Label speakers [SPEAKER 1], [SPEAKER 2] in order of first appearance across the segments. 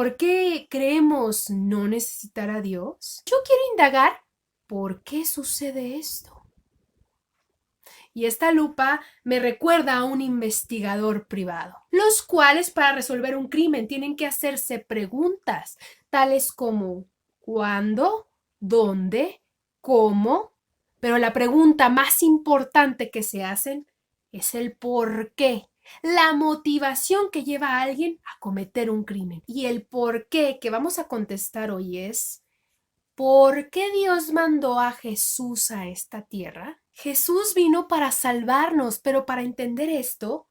[SPEAKER 1] ¿Por qué creemos no necesitar a Dios? Yo quiero indagar por qué sucede esto. Y esta lupa me recuerda a un investigador privado, los cuales para resolver un crimen tienen que hacerse preguntas tales como ¿cuándo? ¿Dónde? ¿Cómo? Pero la pregunta más importante que se hacen es el por qué, la motivación que lleva a alguien a cometer un crimen. Y el por qué que vamos a contestar hoy es ¿por qué Dios mandó a Jesús a esta tierra? Jesús vino para salvarnos, pero para entender esto,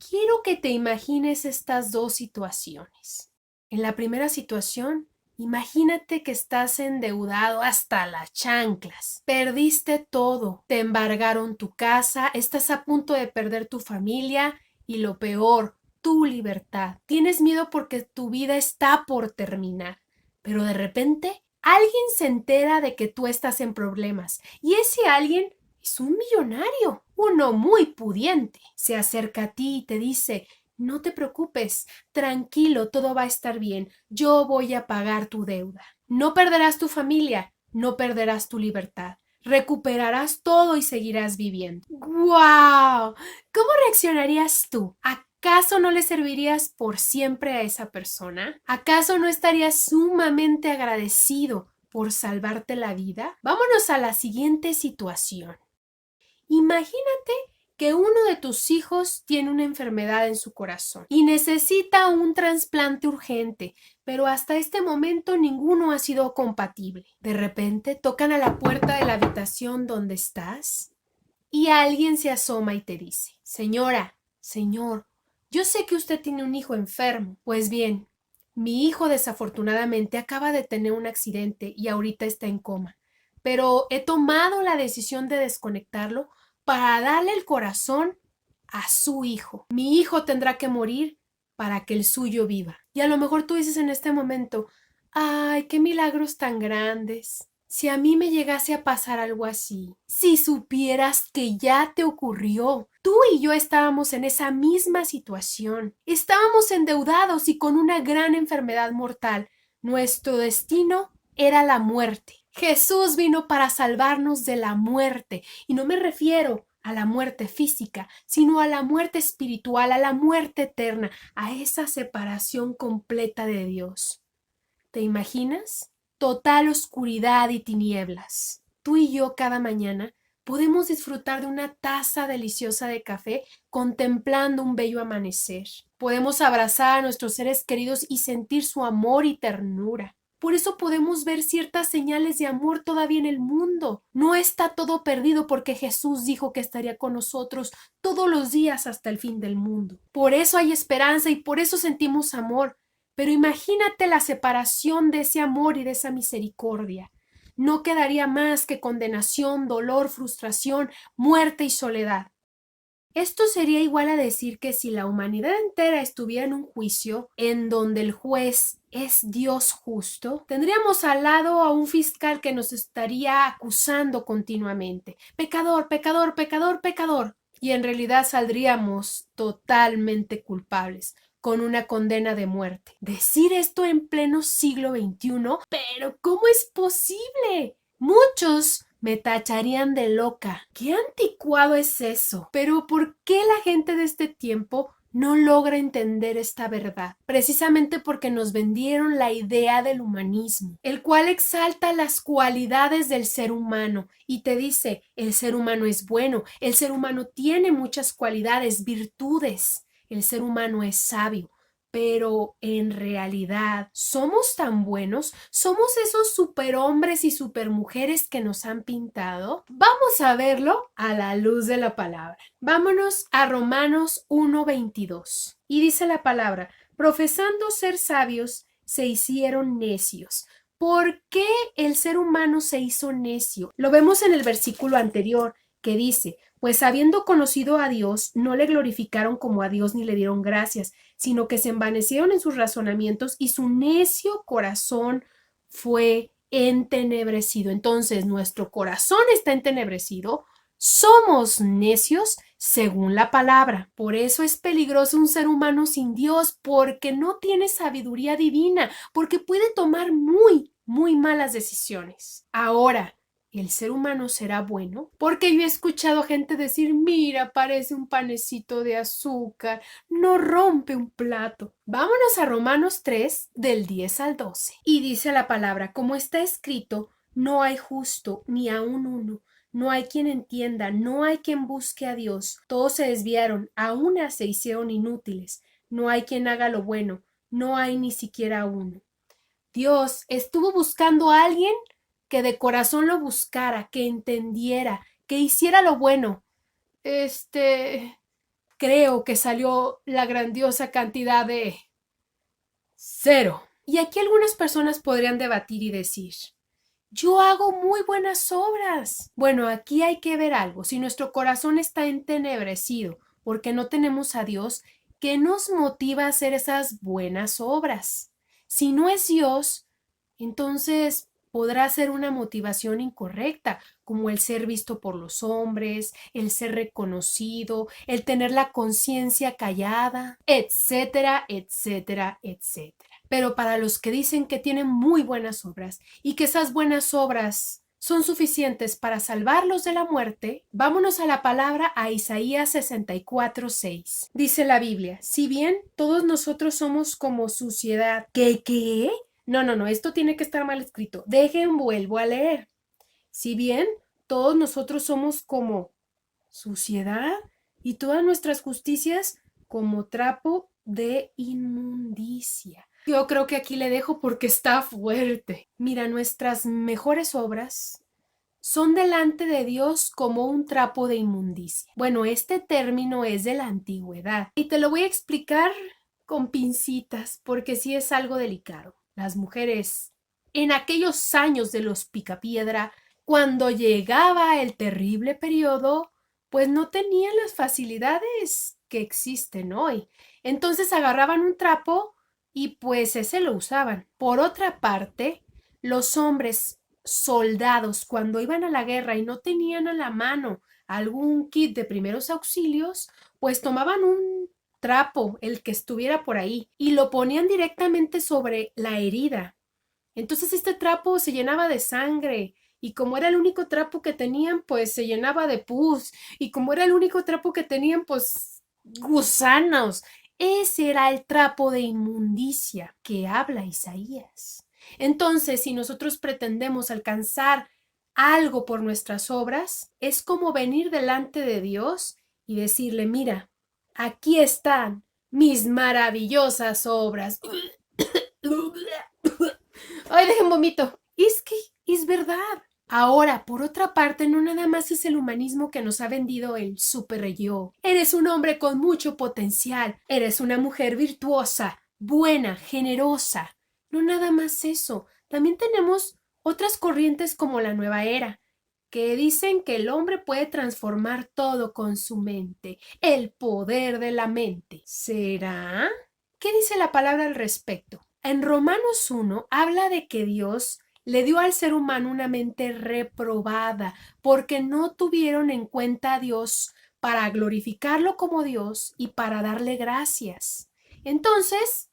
[SPEAKER 1] quiero que te imagines estas dos situaciones. En la primera situación, imagínate que estás endeudado hasta las chanclas. Perdiste todo, te embargaron tu casa, estás a punto de perder tu familia y lo peor, tu libertad. Tienes miedo porque tu vida está por terminar, pero de repente alguien se entera de que tú estás en problemas y ese alguien es un millonario, uno muy pudiente. Se acerca a ti y te dice, no te preocupes, tranquilo, todo va a estar bien, yo voy a pagar tu deuda. No perderás tu familia, no perderás tu libertad. Recuperarás todo y seguirás viviendo. ¡Guau! ¿Cómo reaccionarías tú? ¿Acaso no le servirías por siempre a esa persona? ¿Acaso no estarías sumamente agradecido por salvarte la vida? Vámonos a la siguiente situación. Imagínate que uno de tus hijos tiene una enfermedad en su corazón y necesita un trasplante urgente, pero hasta este momento ninguno ha sido compatible. De repente tocan a la puerta de la habitación donde estás y alguien se asoma y te dice, señora, señor, yo sé que usted tiene un hijo enfermo. Pues bien, mi hijo desafortunadamente acaba de tener un accidente y ahorita está en coma, pero he tomado la decisión de desconectarlo para darle el corazón a su hijo. Mi hijo tendrá que morir para que el suyo viva. Y a lo mejor tú dices en este momento, ay, qué milagros tan grandes. Si a mí me llegase a pasar algo así, si supieras que ya te ocurrió, tú y yo estábamos en esa misma situación, estábamos endeudados y con una gran enfermedad mortal. Nuestro destino era la muerte. Jesús vino para salvarnos de la muerte, y no me refiero a la muerte física, sino a la muerte espiritual, a la muerte eterna, a esa separación completa de Dios. ¿Te imaginas? Total oscuridad y tinieblas. Tú y yo cada mañana podemos disfrutar de una taza deliciosa de café contemplando un bello amanecer. Podemos abrazar a nuestros seres queridos y sentir su amor y ternura. Por eso podemos ver ciertas señales de amor todavía en el mundo. No está todo perdido porque Jesús dijo que estaría con nosotros todos los días hasta el fin del mundo. Por eso hay esperanza y por eso sentimos amor. Pero imagínate la separación de ese amor y de esa misericordia. No quedaría más que condenación, dolor, frustración, muerte y soledad. Esto sería igual a decir que si la humanidad entera estuviera en un juicio en donde el juez es Dios justo, tendríamos al lado a un fiscal que nos estaría acusando continuamente. Pecador, pecador, pecador, pecador. Y en realidad saldríamos totalmente culpables, con una condena de muerte. Decir esto en pleno siglo XXI, pero ¿cómo es posible? Muchos me tacharían de loca. ¡Qué anticuado es eso! Pero ¿por qué la gente de este tiempo no logra entender esta verdad? Precisamente porque nos vendieron la idea del humanismo, el cual exalta las cualidades del ser humano y te dice, el ser humano es bueno, el ser humano tiene muchas cualidades, virtudes, el ser humano es sabio. Pero en realidad, ¿somos tan buenos? ¿Somos esos superhombres y supermujeres que nos han pintado? Vamos a verlo a la luz de la palabra. Vámonos a Romanos 1:22. Y dice la palabra, profesando ser sabios, se hicieron necios. ¿Por qué el ser humano se hizo necio? Lo vemos en el versículo anterior que dice, pues habiendo conocido a Dios, no le glorificaron como a Dios ni le dieron gracias, sino que se envanecieron en sus razonamientos y su necio corazón fue entenebrecido. Entonces, nuestro corazón está entenebrecido, somos necios según la palabra. Por eso es peligroso un ser humano sin Dios, porque no tiene sabiduría divina, porque puede tomar muy malas decisiones. Ahora, ¿el ser humano será bueno? Porque yo he escuchado gente decir, mira, parece un panecito de azúcar, no rompe un plato. Vámonos a Romanos 3, del 10 al 12. Y dice la palabra, como está escrito, no hay justo ni aun uno. No hay quien entienda, no hay quien busque a Dios. Todos se desviaron, a una se hicieron inútiles. No hay quien haga lo bueno, no hay ni siquiera uno. Dios estuvo buscando a alguien que de corazón lo buscara, que entendiera, que hiciera lo bueno. Creo que salió la grandiosa cantidad de 0. Y aquí algunas personas podrían debatir y decir, yo hago muy buenas obras. Bueno, aquí hay que ver algo. Si nuestro corazón está entenebrecido porque no tenemos a Dios, ¿qué nos motiva a hacer esas buenas obras? Si no es Dios, entonces podrá ser una motivación incorrecta, como el ser visto por los hombres, el ser reconocido, el tener la conciencia callada, etcétera, etcétera, etcétera. Pero para los que dicen que tienen muy buenas obras y que esas buenas obras son suficientes para salvarlos de la muerte, vámonos a la palabra, a Isaías 64:6. Dice la Biblia, si bien todos nosotros somos como suciedad, ¿qué? No, esto tiene que estar mal escrito. Vuelvo a leer. Si bien todos nosotros somos como suciedad y todas nuestras justicias como trapo de inmundicia. Yo creo que aquí le dejo porque está fuerte. Mira, nuestras mejores obras son delante de Dios como un trapo de inmundicia. Bueno, este término es de la antigüedad y te lo voy a explicar con pincitas porque sí es algo delicado. Las mujeres en aquellos años de los picapiedra, cuando llegaba el terrible periodo, pues no tenían las facilidades que existen hoy. Entonces agarraban un trapo y pues ese lo usaban. Por otra parte, los hombres soldados cuando iban a la guerra y no tenían a la mano algún kit de primeros auxilios, pues tomaban un trapo, el que estuviera por ahí, y lo ponían directamente sobre la herida. Entonces este trapo se llenaba de sangre y como era el único trapo que tenían, pues se llenaba de pus y como era el único trapo que tenían, pues gusanos. Ese era el trapo de inmundicia que habla Isaías. Entonces, si nosotros pretendemos alcanzar algo por nuestras obras, es como venir delante de Dios y decirle, mira, aquí están mis maravillosas obras. Ay, dejen vomito. Es que es verdad. Ahora, por otra parte, no nada más es el humanismo que nos ha vendido el super yo. Eres un hombre con mucho potencial. Eres una mujer virtuosa, buena, generosa. No nada más eso. También tenemos otras corrientes como la nueva era, que dicen que el hombre puede transformar todo con su mente. El poder de la mente. ¿Será? ¿Qué dice la palabra al respecto? En Romanos 1 habla de que Dios le dio al ser humano una mente reprobada porque no tuvieron en cuenta a Dios para glorificarlo como Dios y para darle gracias. Entonces,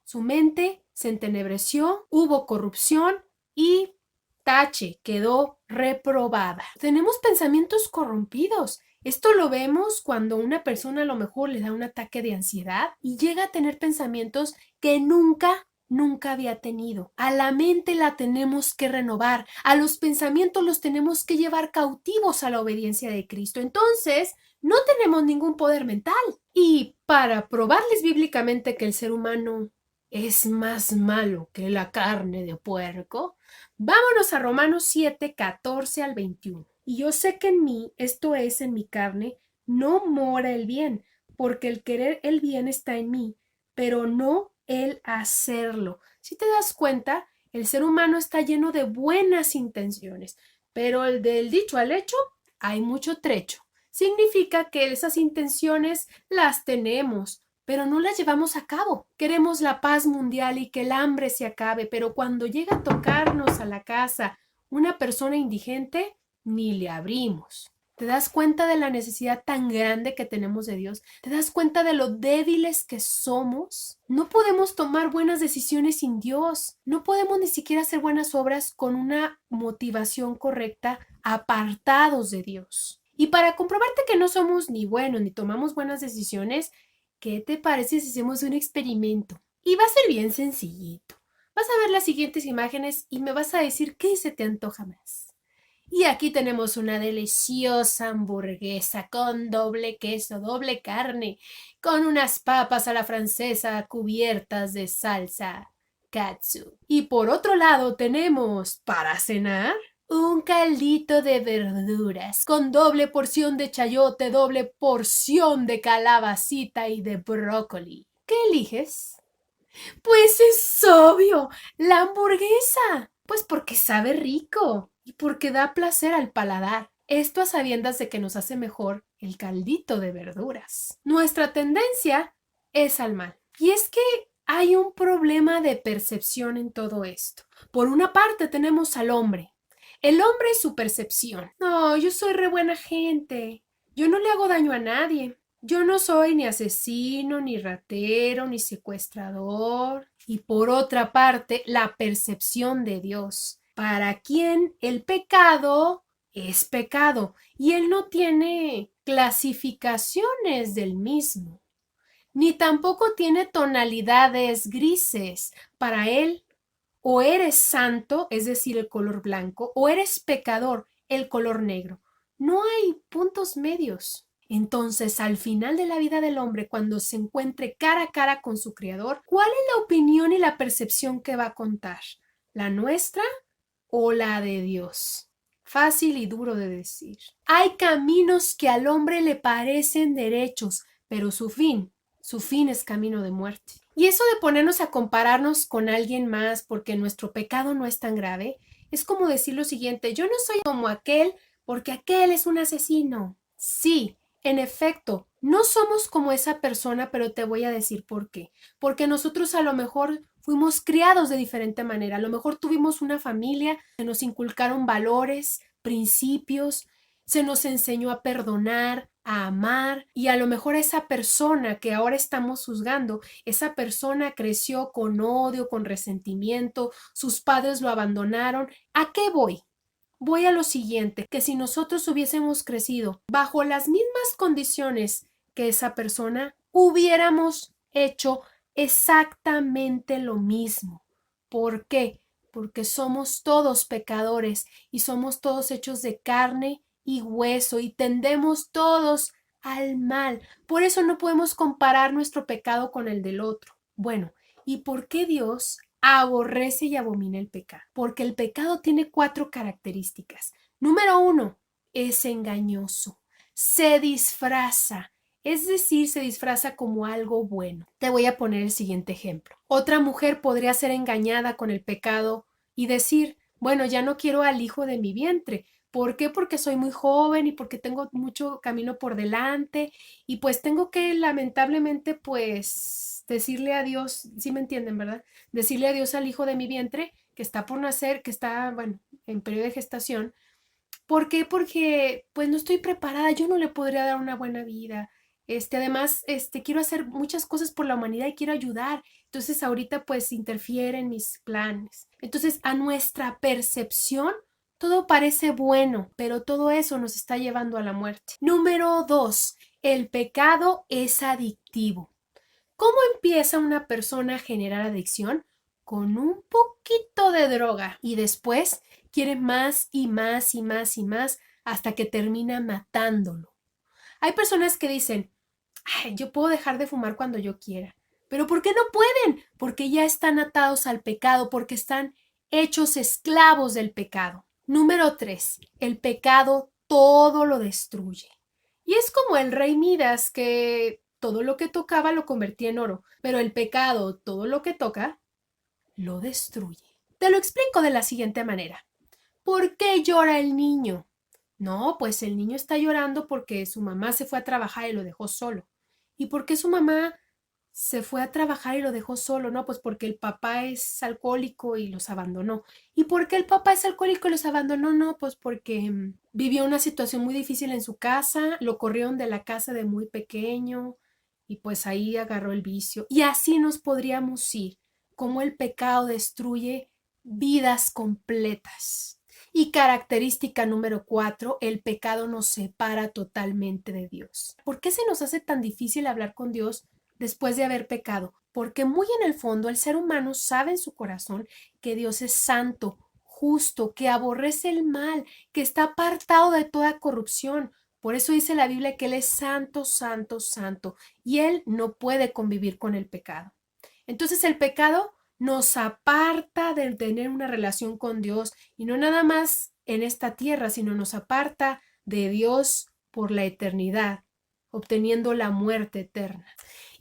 [SPEAKER 1] su mente se entenebreció, hubo corrupción y tache, quedó reprobada. Tenemos pensamientos corrompidos. Esto lo vemos cuando una persona a lo mejor le da un ataque de ansiedad y llega a tener pensamientos que nunca había tenido. A la mente la tenemos que renovar, a los pensamientos los tenemos que llevar cautivos a la obediencia de Cristo. Entonces, no tenemos ningún poder mental. Y para probarles bíblicamente que el ser humano es más malo que la carne de puerco, vámonos a Romanos 7, 14 al 21. Y yo sé que en mí, esto es, en mi carne, no mora el bien, porque el querer el bien está en mí, pero no el hacerlo. Si te das cuenta, el ser humano está lleno de buenas intenciones, pero del dicho al hecho hay mucho trecho. Significa que esas intenciones las tenemos, pero no las llevamos a cabo. Queremos la paz mundial y que el hambre se acabe, pero cuando llega a tocarnos a la casa una persona indigente, ni le abrimos. ¿Te das cuenta de la necesidad tan grande que tenemos de Dios? ¿Te das cuenta de lo débiles que somos? No podemos tomar buenas decisiones sin Dios. No podemos ni siquiera hacer buenas obras con una motivación correcta, apartados de Dios. Y para comprobarte que no somos ni buenos ni tomamos buenas decisiones, ¿qué te parece si hacemos un experimento? Y va a ser bien sencillito. Vas a ver las siguientes imágenes y me vas a decir qué se te antoja más. Y aquí tenemos una deliciosa hamburguesa con doble queso, doble carne, con unas papas a la francesa cubiertas de salsa katsu. Y por otro lado tenemos, para cenar, un caldito de verduras con doble porción de chayote, doble porción de calabacita y de brócoli. ¿Qué eliges? Pues es obvio, la hamburguesa. Pues porque sabe rico y porque da placer al paladar. Esto a sabiendas de que nos hace mejor el caldito de verduras. Nuestra tendencia es al mal. Y es que hay un problema de percepción en todo esto. Por una parte tenemos al hombre. El hombre y su percepción. No, yo soy re buena gente. Yo no le hago daño a nadie. Yo no soy ni asesino, ni ratero, ni secuestrador. Y por otra parte, la percepción de Dios, para quien el pecado es pecado y él no tiene clasificaciones del mismo, ni tampoco tiene tonalidades grises. Para él, o eres santo, es decir, el color blanco, o eres pecador, el color negro. No hay puntos medios. Entonces, al final de la vida del hombre, cuando se encuentre cara a cara con su Creador, ¿cuál es la opinión y la percepción que va a contar? ¿La nuestra o la de Dios? Fácil y duro de decir. Hay caminos que al hombre le parecen derechos, pero su fin es camino de muerte. Y eso de ponernos a compararnos con alguien más porque nuestro pecado no es tan grave, es como decir lo siguiente: yo no soy como aquel porque aquel es un asesino. Sí, en efecto, no somos como esa persona, pero te voy a decir por qué. Porque nosotros a lo mejor fuimos criados de diferente manera, a lo mejor tuvimos una familia, se nos inculcaron valores, principios, se nos enseñó a perdonar, a amar, y a lo mejor esa persona que ahora estamos juzgando, esa persona creció con odio, con resentimiento, sus padres lo abandonaron. ¿A qué voy? Voy a lo siguiente, que si nosotros hubiésemos crecido bajo las mismas condiciones que esa persona, hubiéramos hecho exactamente lo mismo. ¿Por qué? Porque somos todos pecadores y somos todos hechos de carne y hueso y tendemos todos al mal. Por eso no podemos comparar nuestro pecado con el del otro. Bueno, ¿y por qué Dios aborrece y abomina el pecado? Porque el pecado tiene 4 características. Número 1, es engañoso, se disfraza, es decir, se disfraza como algo bueno. Te voy a poner el siguiente ejemplo. Otra mujer podría ser engañada con el pecado y decir: bueno, ya no quiero al hijo de mi vientre. ¿Por qué? Porque soy muy joven y porque tengo mucho camino por delante y pues tengo que lamentablemente pues decirle adiós, sí me entienden, ¿verdad? Decirle adiós al hijo de mi vientre que está por nacer, que está, bueno, en periodo de gestación. ¿Por qué? Porque pues no estoy preparada, yo no le podría dar una buena vida. Además, quiero hacer muchas cosas por la humanidad y quiero ayudar. Entonces, ahorita pues interfiere en mis planes. Entonces, a nuestra percepción, todo parece bueno, pero todo eso nos está llevando a la muerte. Número 2, el pecado es adictivo. ¿Cómo empieza una persona a generar adicción? Con un poquito de droga y después quiere más y más y más y más hasta que termina matándolo. Hay personas que dicen: ay, yo puedo dejar de fumar cuando yo quiera. ¿Pero por qué no pueden? Porque ya están atados al pecado, porque están hechos esclavos del pecado. Número 3, el pecado todo lo destruye. Y es como el rey Midas, que todo lo que tocaba lo convertía en oro, pero el pecado todo lo que toca lo destruye. Te lo explico de la siguiente manera. ¿Por qué llora el niño? No, pues el niño está llorando porque su mamá se fue a trabajar y lo dejó solo. ¿Y por qué su mamá se fue a trabajar y lo dejó solo, ¿no? Pues porque el papá es alcohólico y los abandonó. ¿Y por qué el papá es alcohólico y los abandonó? No, pues porque vivió una situación muy difícil en su casa, lo corrieron de la casa de muy pequeño y pues ahí agarró el vicio. Y así nos podríamos ir, cómo el pecado destruye vidas completas. Y característica número 4, el pecado nos separa totalmente de Dios. ¿Por qué se nos hace tan difícil hablar con Dios después de haber pecado? Porque muy en el fondo el ser humano sabe en su corazón que Dios es santo, justo, que aborrece el mal, que está apartado de toda corrupción. Por eso dice la Biblia que Él es santo, santo, santo, y Él no puede convivir con el pecado. Entonces el pecado nos aparta de tener una relación con Dios y no nada más en esta tierra, sino nos aparta de Dios por la eternidad, obteniendo la muerte eterna.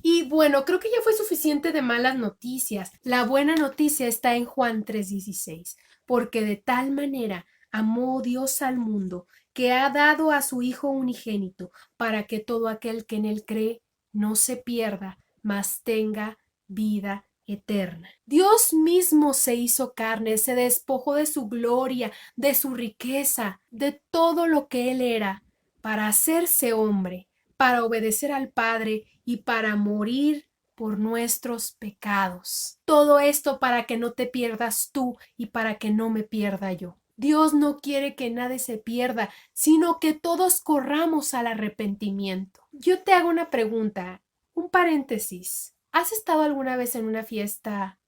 [SPEAKER 1] Y bueno, creo que ya fue suficiente de malas noticias. La buena noticia está en Juan 3:16, porque de tal manera amó Dios al mundo que ha dado a su Hijo unigénito para que todo aquel que en él cree no se pierda, mas tenga vida eterna. Dios mismo se hizo carne, se despojó de su gloria, de su riqueza, de todo lo que él era, para hacerse hombre, para obedecer al Padre y para morir por nuestros pecados. Todo esto para que no te pierdas tú y para que no me pierda yo. Dios no quiere que nadie se pierda, sino que todos corramos al arrepentimiento. Yo te hago una pregunta, un paréntesis. ¿Has estado alguna vez en una fiesta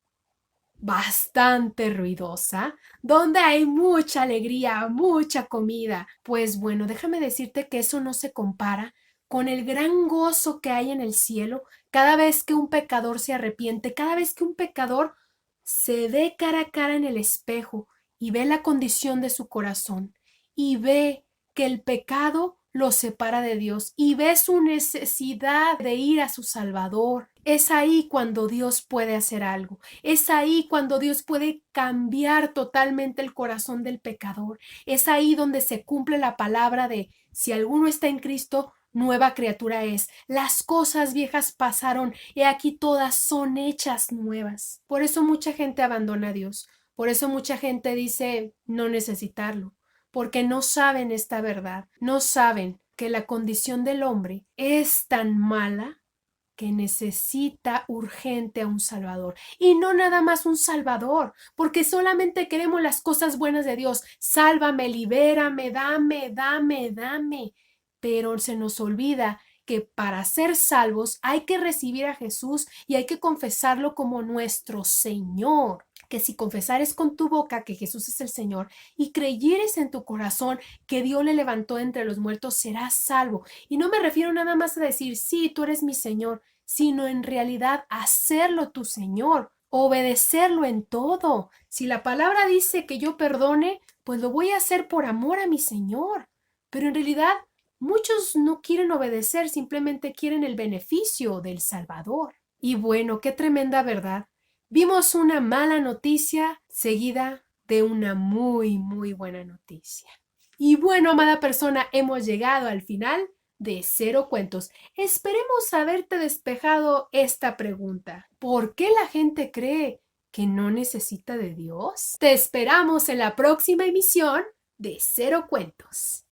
[SPEAKER 1] bastante ruidosa, donde hay mucha alegría, mucha comida? Pues bueno, déjame decirte que eso no se compara con el gran gozo que hay en el cielo cada vez que un pecador se arrepiente, cada vez que un pecador se ve cara a cara en el espejo y ve la condición de su corazón y ve que el pecado lo separa de Dios y ve su necesidad de ir a su Salvador. Es ahí cuando Dios puede hacer algo. Es ahí cuando Dios puede cambiar totalmente el corazón del pecador. Es ahí donde se cumple la palabra de si alguno está en Cristo, nueva criatura es. Las cosas viejas pasaron y aquí todas son hechas nuevas. Por eso mucha gente abandona a Dios. Por eso mucha gente dice no necesitarlo, porque no saben esta verdad, no saben que la condición del hombre es tan mala que necesita urgente a un Salvador. Y no nada más un Salvador, porque solamente queremos las cosas buenas de Dios. Sálvame, libérame, dame, dame, dame. Pero se nos olvida que para ser salvos hay que recibir a Jesús y hay que confesarlo como nuestro Señor. Que si confesares con tu boca que Jesús es el Señor y creyeres en tu corazón que Dios le levantó entre los muertos, serás salvo. Y no me refiero nada más a decir, sí, tú eres mi Señor, sino en realidad hacerlo tu Señor, obedecerlo en todo. Si la palabra dice que yo perdone, pues lo voy a hacer por amor a mi Señor. Pero en realidad muchos no quieren obedecer, simplemente quieren el beneficio del Salvador. Y bueno, qué tremenda verdad. Vimos una mala noticia seguida de una muy, muy buena noticia. Y bueno, amada persona, hemos llegado al final de Cero Cuentos. Esperemos haberte despejado esta pregunta. ¿Por qué la gente cree que no necesita de Dios? Te esperamos en la próxima emisión de Cero Cuentos.